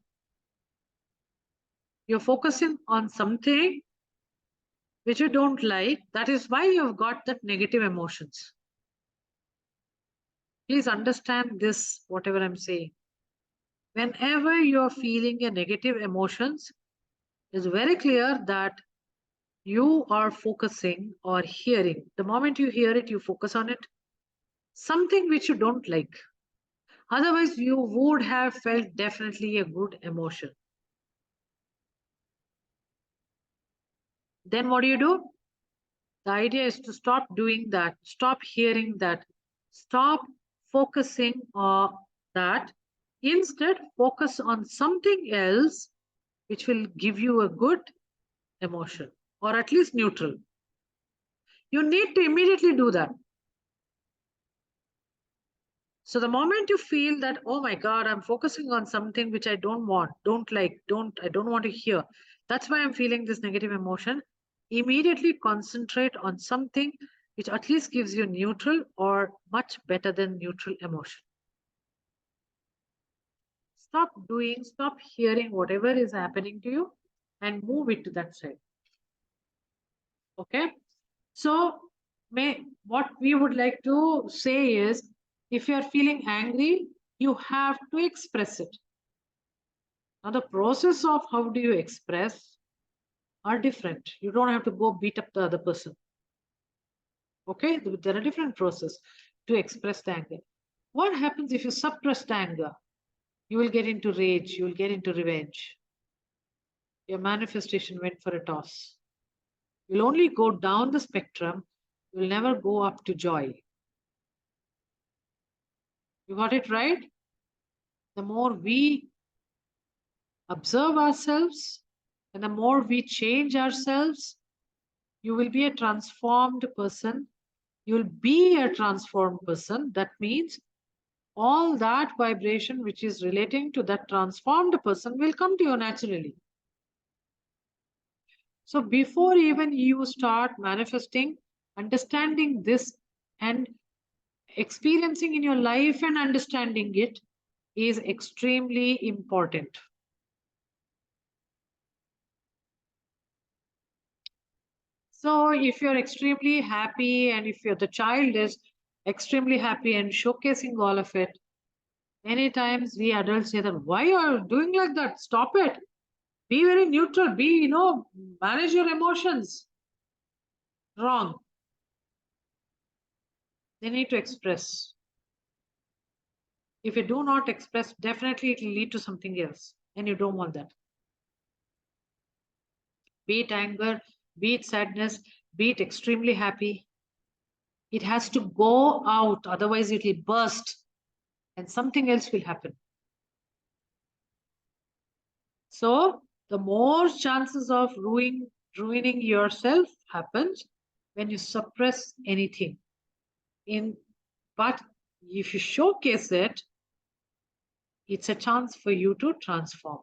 You're focusing on something which you don't like. That is why you've got that negative emotions. Please understand this, whatever I'm saying. Whenever you're feeling a negative emotions, it's very clear that you are focusing or hearing. The moment you hear it, you focus on it. Something which you don't like. Otherwise, you would have felt definitely a good emotion. Then what do? The idea is to stop doing that, stop hearing that, stop focusing on that. Instead, focus on something else which will give you a good emotion, or at least neutral. You need to immediately do that. So the moment you feel that, oh my God, I'm focusing on something which I don't want, don't like, I don't want to hear. That's why I'm feeling this negative emotion. Immediately concentrate on something which at least gives you neutral or much better than neutral emotion. Stop doing, stop hearing whatever is happening to you and move it to that side. Okay. So what we would like to say is, if you are feeling angry, you have to express it. Now the process of how do you express are different. You don't have to go beat up the other person. Okay, there are different processes to express the anger. What happens if you suppress the anger? You will get into rage, you will get into revenge. Your manifestation went for a toss. You'll only go down the spectrum, you'll never go up to joy. You got it right? The more we observe ourselves and the more we change ourselves, you will be a transformed person You'll be a transformed person. That means all that vibration which is relating to that transformed person will come to you naturally. So before even you start manifesting, understanding this and experiencing in your life and understanding it is extremely important. So if you're extremely happy and if the child is extremely happy and showcasing all of it, many times we adults say that, why are you doing like that? Stop it. Be very neutral. Be, manage your emotions. Wrong. They need to express. If you do not express, definitely it will lead to something else. And you don't want that. Be it anger, be it sadness, be it extremely happy. It has to go out. Otherwise it will burst and something else will happen. So the more chances of ruining yourself happens when you suppress anything. But if you showcase it, it's a chance for you to transform.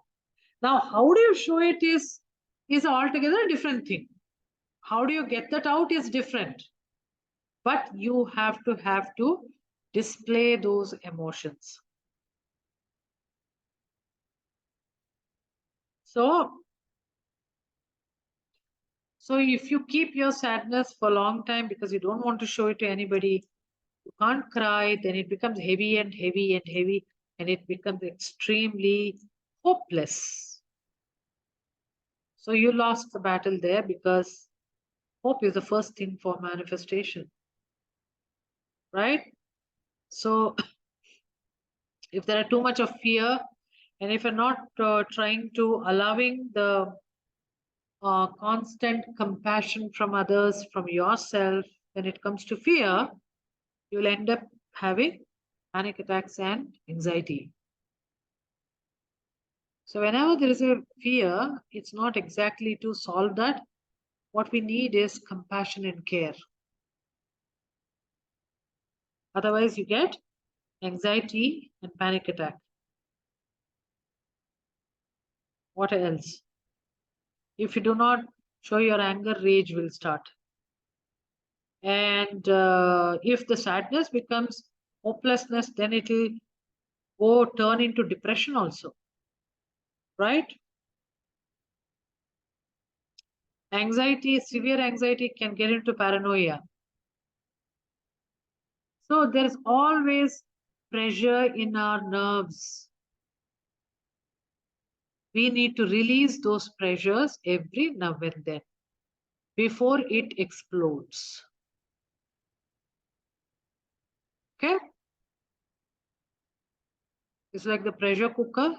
Now, how do you show it is altogether a different thing. How do you get that out is different. But you have to display those emotions. So if you keep your sadness for a long time because you don't want to show it to anybody, you can't cry, then it becomes heavy and heavy and heavy, and it becomes extremely hopeless. So you lost the battle there because hope is the first thing for manifestation, right? So if there are too much of fear, and if you're not trying to allowing the constant compassion from others, from yourself, when it comes to fear, you'll end up having panic attacks and anxiety. So whenever there is a fear, it's not exactly to solve that. What we need is compassion and care. Otherwise, you get anxiety and panic attack. What else? If you do not show your anger, rage will start. And if the sadness becomes hopelessness, then it will go turn into depression also, right? Anxiety, severe anxiety can get into paranoia. So there's always pressure in our nerves. We need to release those pressures every now and then before it explodes. Okay? It's like the pressure cooker.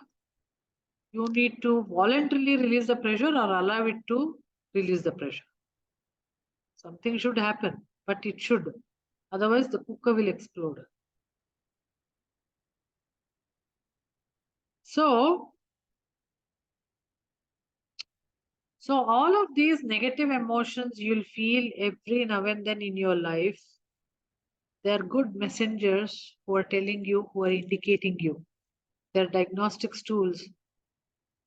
You need to voluntarily release the pressure or allow it to release the pressure. Something should happen, but it should. Otherwise, the cooker will explode. So all of these negative emotions you'll feel every now and then in your life, they're good messengers who are telling you, who are indicating you. They're diagnostics tools.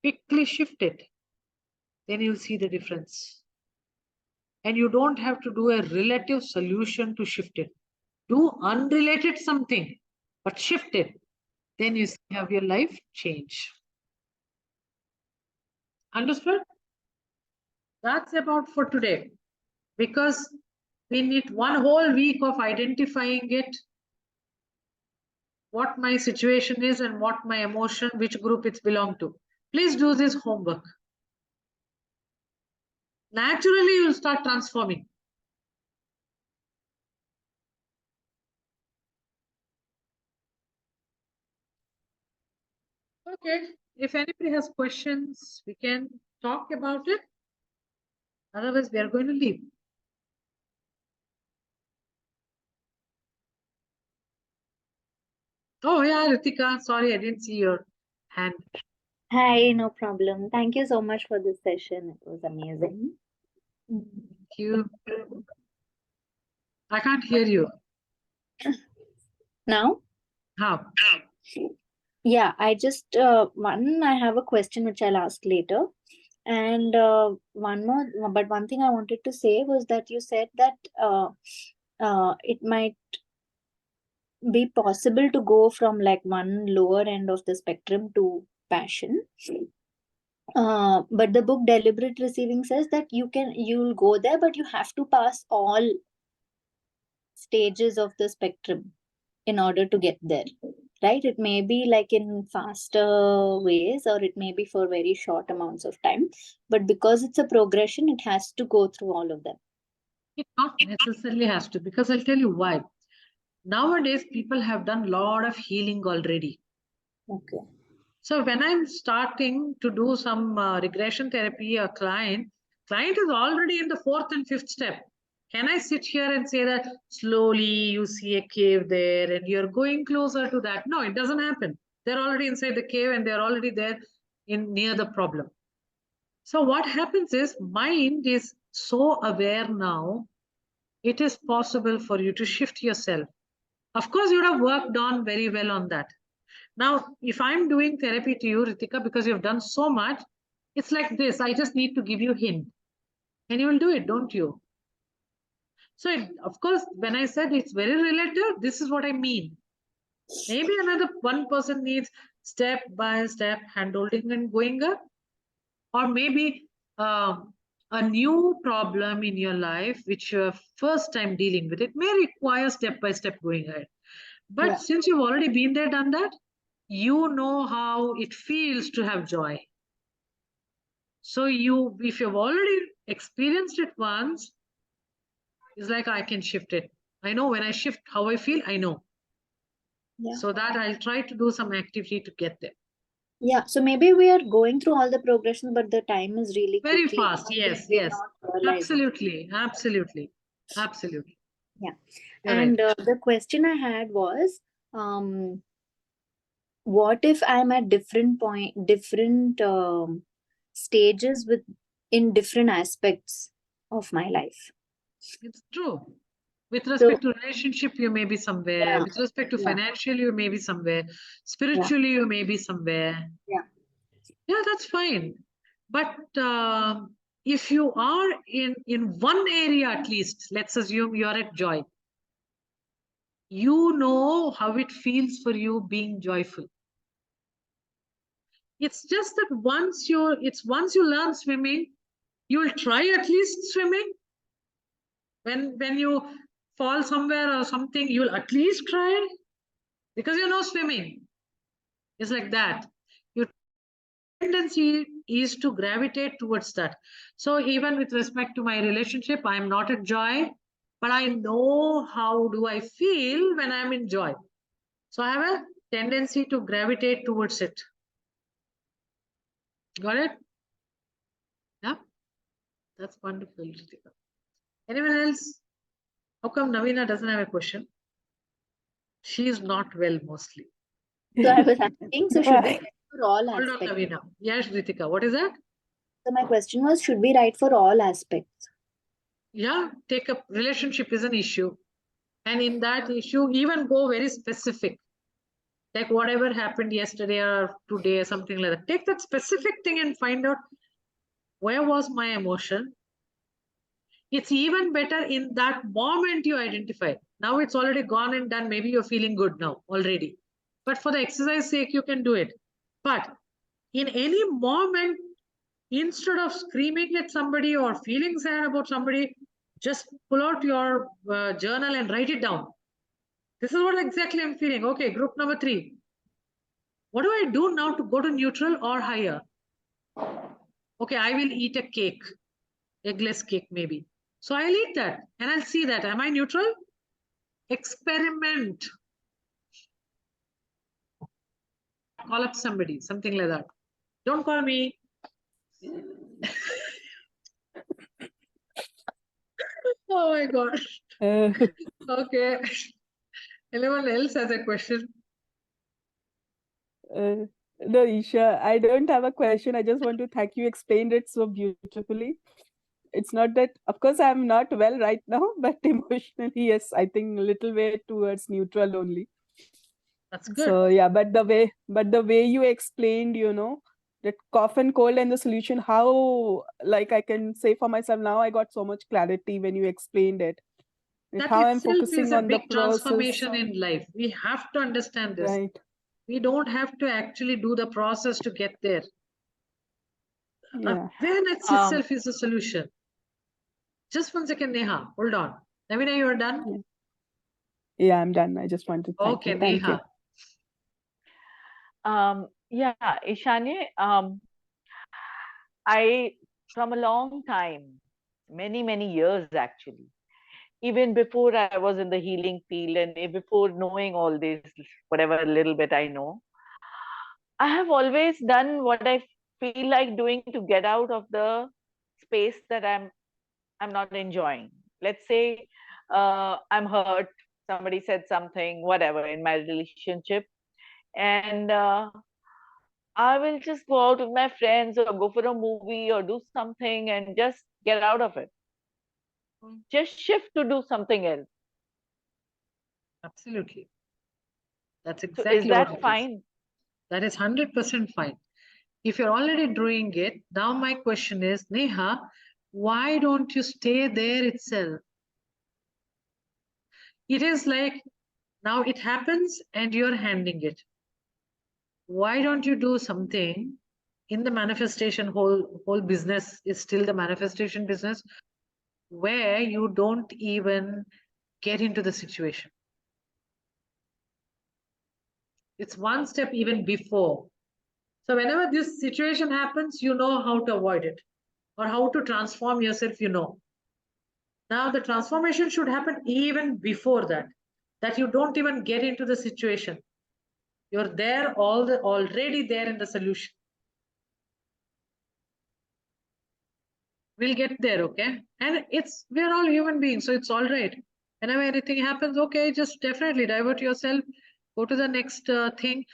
Quickly shift it. Then you'll see the difference. And you don't have to do a relative solution to shift it. Do unrelated something, but shift it. Then you have your life change. Understood? That's about for today. Because we need one whole week of identifying it, what my situation is and what my emotion, which group it's belong to. Please do this homework. Naturally, you'll start transforming. Okay, if anybody has questions, we can talk about it. Otherwise, we are going to leave. Oh, yeah, Ritika, sorry, I didn't see your hand. Hi, no problem. Thank you so much for this session. It was amazing. Thank you. I can't hear you. Now? How? Yeah, I just I have a question which I'll ask later. And one thing I wanted to say was that you said that it might be possible to go from like one lower end of the spectrum to passion. But the book Deliberate Receiving says that you'll go there, but you have to pass all stages of the spectrum in order to get there, right? It may be like in faster ways, or it may be for very short amounts of time, but because it's a progression, it has to go through all of them. It not necessarily has to, because I'll tell you why. Nowadays, people have done a lot of healing already. Okay. So when I'm starting to do some regression therapy, a client is already in the 4th and 5th step. Can I sit here and say that slowly you see a cave there and you're going closer to that? No, it doesn't happen. They're already inside the cave and they're already there near the problem. So what happens is mind is so aware now, it is possible for you to shift yourself. Of course, you would have worked on very well on that. Now, if I'm doing therapy to you, Ritika, because you've done so much, it's like this. I just need to give you a hint. And you will do it, don't you? So, of course, when I said it's very relative, this is what I mean. Maybe another one person needs step by step hand-holding and going up. Or maybe a new problem in your life, which you're first time dealing with, it may require step by step going ahead. But Yeah. since you've already been there, done that, you know how it feels to have joy. So if you've already experienced it once, it's like I can shift it. I know when I shift how I feel, I know. Yeah. So that I'll try to do some activity to get there. Yeah. So maybe we are going through all the progressions, but the time is really Very quickly fast. passing, Yes, we're yes. not realizing. Absolutely. Yeah. You're And right. the question I had was, what if I'm at different stages in different aspects of my life? It's true. With respect to relationship, you may be somewhere. Yeah. With respect to Yeah. financial, you may be somewhere. Spiritually, you may be somewhere. Yeah, that's fine. But if you are in one area at least, let's assume you are at joy. You know how it feels for you being joyful. It's just that once you learn swimming, you will try at least swimming. When you fall somewhere or something, you'll at least try because you know swimming. It's like that. Your tendency is to gravitate towards that. So even with respect to my relationship, I'm not at joy, but I know how do I feel when I'm in joy. So I have a tendency to gravitate towards it. Got it? Yeah, that's wonderful, Ritika. Anyone else? How come Navina doesn't have a question? She is not well mostly. So I was asking, so should we write for all Hold on, aspects? Navina. Yes, Ritika. What is that? So my question was, should we write for all aspects? Yeah, take up relationship is an issue. And in that issue, even go very specific. Like whatever happened yesterday or today or something like that. Take that specific thing and find out where was my emotion. It's even better in that moment you identify. Now it's already gone and done. Maybe you're feeling good now already. But for the exercise sake, you can do it. But in any moment, instead of screaming at somebody or feeling sad about somebody, just pull out your journal and write it down. This is what exactly I'm feeling. Okay, group number 3. What do I do now to go to neutral or higher? Okay, I will eat a cake, eggless cake maybe. So I'll eat that and I'll see that. Am I neutral? Experiment. Call up somebody, something like that. Don't call me. Oh my God. Okay. Anyone else has a question? No, Isha, I don't have a question. I just want to thank you. Explained it so beautifully. it's not that, of course, I'm not well right now, but emotionally, yes, I think a little way towards neutral only. That's good. So yeah, but the way you explained, that cough and cold and the solution, how, like, I can say for myself now, I got so much clarity when you explained it. That That how I'm itself is focusing a on the big process. transformation in life. We have to understand this. Right. We don't have to actually do the process to get there. Yeah. Awareness itself is a solution. Just 1 second, Neha. Hold on. Navina, you are done? Yeah, I'm done. I just want to thank Okay, you. Thank you. Neha. Yeah, Ishani, from a long time, many years actually, even before I was in the healing field and before knowing all this, whatever little bit I know, I have always done what I feel like doing to get out of the space that I'm not enjoying. Let's say I'm hurt, somebody said something, whatever, in my relationship, and I will just go out with my friends or go for a movie or do something and just get out of it. Just shift to do something else. Absolutely. That's So exactly is what that it is. fine? That is 100% fine. If you're already doing it, now my question is, Neha, why don't you stay there itself? It is like, now it happens and you're handling it. Why don't you do something in the manifestation? Whole business is still the manifestation business, where you don't even get into the situation. It's one step even before. So whenever this situation happens, you know how to avoid it or how to transform yourself, you know. Now the transformation should happen even before that you don't even get into the situation. You're there, already there in the solution. We'll get there, okay? And we're all human beings, so it's all right. Whenever anything happens, okay, just definitely divert yourself, go to the next thing.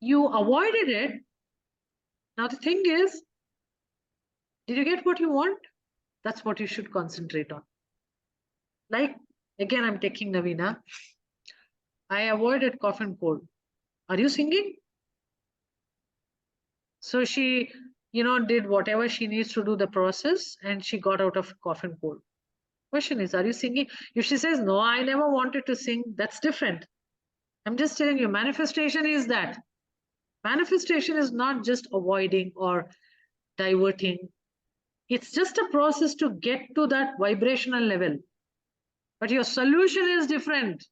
You avoided it. Now the thing is, did you get what you want? That's what you should concentrate on. Like, again, I'm taking Navina. I avoided cough and cold. Are you singing? So she, did whatever she needs to do the process, and she got out of cough and cold. Question is, are you singing? If she says, no, I never wanted to sing, that's different. I'm just telling you, manifestation is that. Manifestation is not just avoiding or diverting. It's just a process to get to that vibrational level. But your solution is different.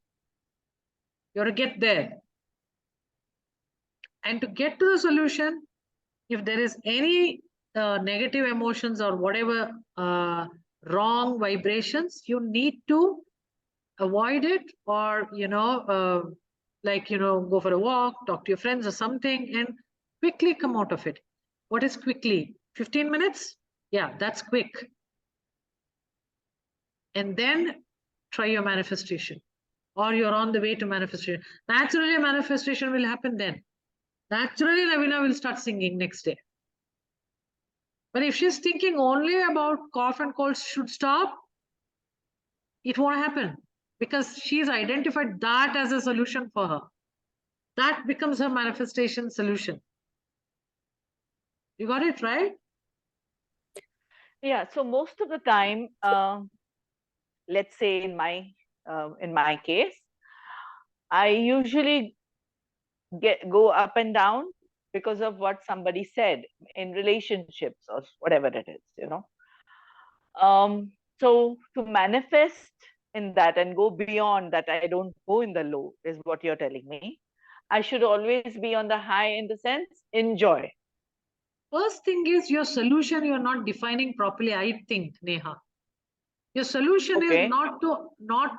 You have to get there. And to get to the solution, if there is any negative emotions or whatever wrong vibrations, you need to avoid it, or go for a walk, talk to your friends or something, and quickly come out of it. What is quickly? 15 minutes? Yeah, that's quick. And then try your manifestation, or you're on the way to manifestation. Naturally, manifestation will happen then. Naturally, Navina will start singing next day. But if she's thinking only about cough and cold should stop, it won't happen, because she's identified that as a solution for her. That becomes her manifestation solution. You got it, right? Yeah. So most of the time, let's say in my case, I usually go up and down because of what somebody said in relationships or whatever it is, So to manifest in that and go beyond that, I don't go in the low, is what you're telling me. I should always be on the high, in the sense, enjoy. First thing is your solution, you're not defining properly, I think, Neha. Your solution is not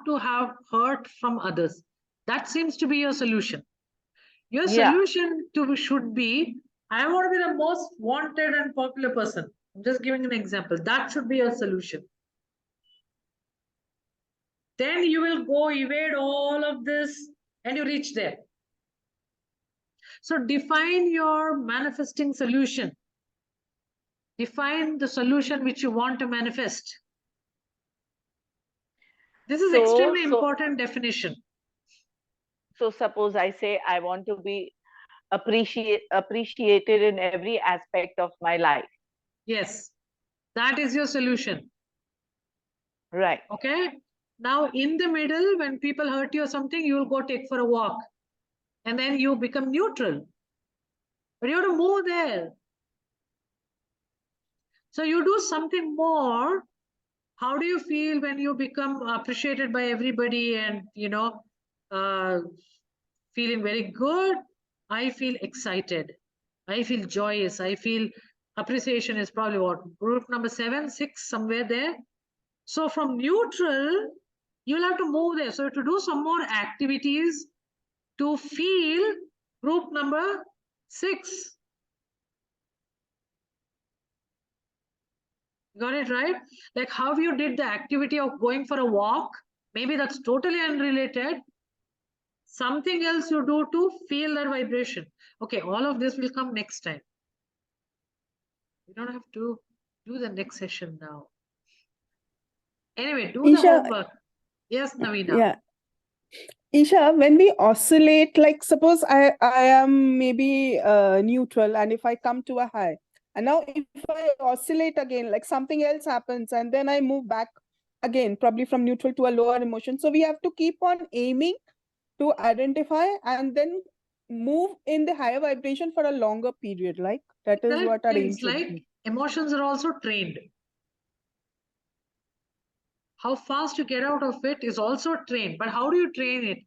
to have hurt from others. That seems to be your solution. Your solution should be, I want to be the most wanted and popular person. I'm just giving an example. That should be your solution. Then you will go evade all of this and you reach there. So define your manifesting solution. Define the solution which you want to manifest. This is So- extremely so- important definition. So suppose I say I want to be appreciated in every aspect of my life. Yes, that is your solution. Right. Okay. Now, in the middle, when people hurt you or something, you will go take for a walk, and then you become neutral. But you have to move there. So you do something more. How do you feel when you become appreciated by everybody and, feeling very good? I feel excited. I feel joyous. I feel appreciation is probably what? Group number 7, 6, somewhere there. So from neutral, you'll have to move there. So to do some more activities to feel group number 6. Got it right? Like how you did the activity of going for a walk, maybe that's totally unrelated. Something else you do to feel that vibration. Okay, all of this will come next time. You don't have to do the next session now. Anyway, do the Isha, homework. Yes, Navina. yeah. Isha, when we oscillate, like suppose I am maybe neutral, and if I come to a high, and now if I oscillate again, like something else happens, and then I move back again, probably from neutral to a lower emotion. So we have to keep on aiming to identify and then move in the higher vibration for a longer period. Like that is what our aim It's should like be. emotions are also trained. How fast you get out of it is also trained. But how do you train it?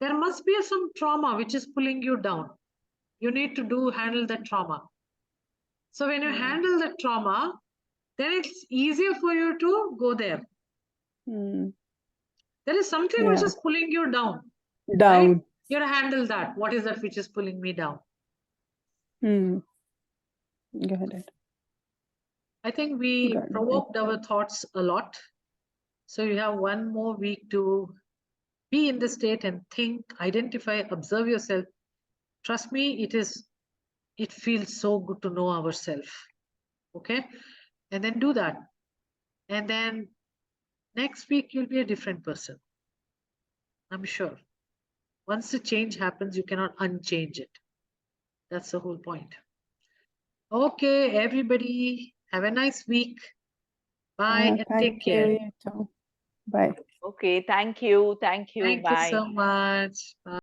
There must be some trauma which is pulling you down. You need to handle that trauma. So when you handle the trauma, then it's easier for you to go there. There is something which Yeah. is pulling you down. Down. Right? You have to handle that. What is that which is pulling me down? Got it. I think we Got it. provoked our thoughts a lot. So you have one more week to be in the state and think, identify, observe yourself. Trust me, it feels so good to know ourselves. Okay? And then do that. And then next week, you'll be a different person. I'm sure. Once the change happens, you cannot unchange it. That's the whole point. Okay, everybody, have a nice week. Bye and take care. Thank you. Bye. Okay. Thank you. Thank you. Thank Bye. you so much. Bye.